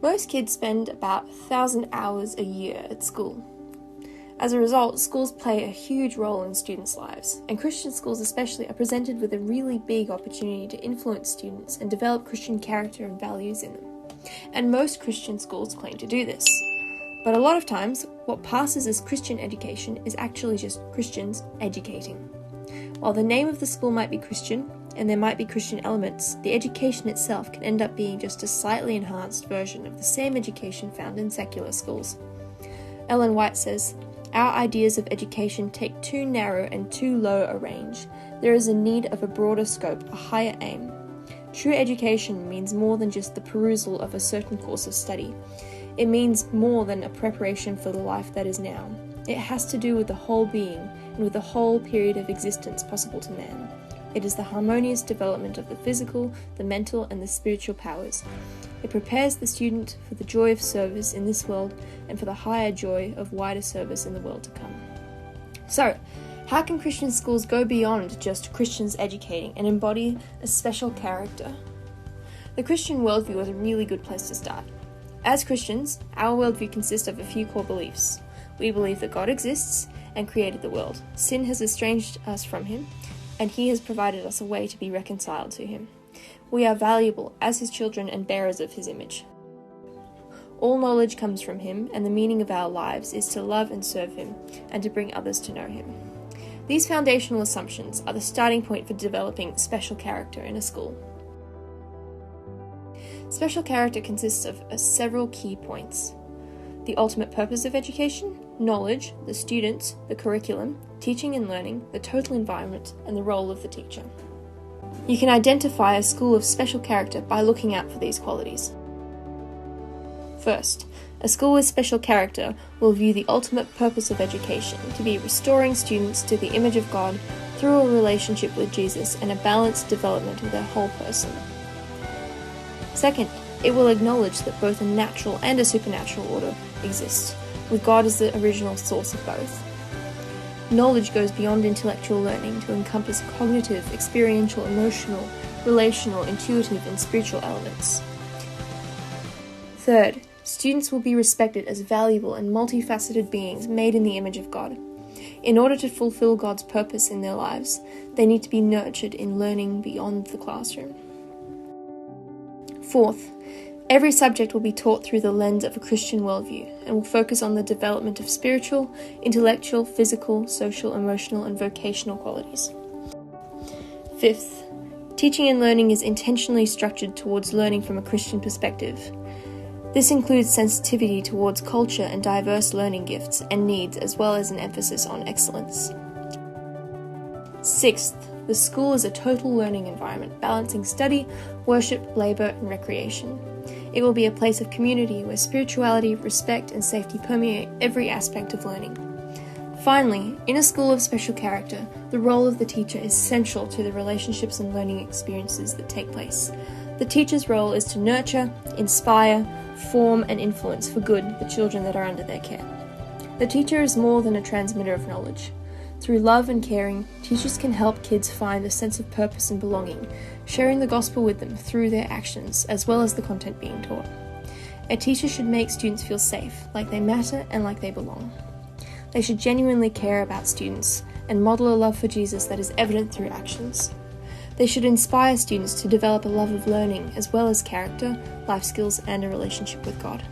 Most kids spend about 1,000 hours a year at school. As a result, schools play a huge role in students' lives, and Christian schools especially are presented with a really big opportunity to influence students and develop Christian character and values in them. And most Christian schools claim to do this. But a lot of times, what passes as Christian education is actually just Christians educating. While the name of the school might be Christian, and there might be Christian elements, the education itself can end up being just a slightly enhanced version of the same education found in secular schools. Ellen White says, "Our ideas of education take too narrow and too low a range. There is a need of a broader scope, a higher aim. True education means more than just the perusal of a certain course of study. It means more than a preparation for the life that is now. It has to do with the whole being and with the whole period of existence possible to man. It is the harmonious development of the physical, the mental, and the spiritual powers. It prepares the student for the joy of service in this world and for the higher joy of wider service in the world to come." So, how can Christian schools go beyond just Christians educating and embody a special character? The Christian worldview is a really good place to start. As Christians, our worldview consists of a few core beliefs. We believe that God exists and created the world. Sin has estranged us from Him, and He has provided us a way to be reconciled to Him. We are valuable as His children and bearers of His image. All knowledge comes from Him, and the meaning of our lives is to love and serve Him, and to bring others to know Him. These foundational assumptions are the starting point for developing special character in a school. Special character consists of several key points: the ultimate purpose of education, knowledge, the students, the curriculum, teaching and learning, the total environment, and the role of the teacher. You can identify a school of special character by looking out for these qualities. First, a school with special character will view the ultimate purpose of education to be restoring students to the image of God through a relationship with Jesus and a balanced development of their whole person. Second, it will acknowledge that both a natural and a supernatural order exist, with God as the original source of both. Knowledge goes beyond intellectual learning to encompass cognitive, experiential, emotional, relational, intuitive, and spiritual elements. Third, students will be respected as valuable and multifaceted beings made in the image of God. In order to fulfill God's purpose in their lives, they need to be nurtured in learning beyond the classroom. Fourth, every subject will be taught through the lens of a Christian worldview and will focus on the development of spiritual, intellectual, physical, social, emotional, and vocational qualities. Fifth, teaching and learning is intentionally structured towards learning from a Christian perspective. This includes sensitivity towards culture and diverse learning gifts and needs, as well as an emphasis on excellence. Sixth, the school is a total learning environment, balancing study, worship, labor, and recreation. It will be a place of community where spirituality, respect, and safety permeate every aspect of learning. Finally, in a school of special character, the role of the teacher is central to the relationships and learning experiences that take place. The teacher's role is to nurture, inspire, form, and influence for good the children that are under their care. The teacher is more than a transmitter of knowledge. Through love and caring, teachers can help kids find a sense of purpose and belonging, sharing the gospel with them through their actions as well as the content being taught. A teacher should make students feel safe, like they matter and like they belong. They should genuinely care about students and model a love for Jesus that is evident through actions. They should inspire students to develop a love of learning as well as character, life skills, and a relationship with God.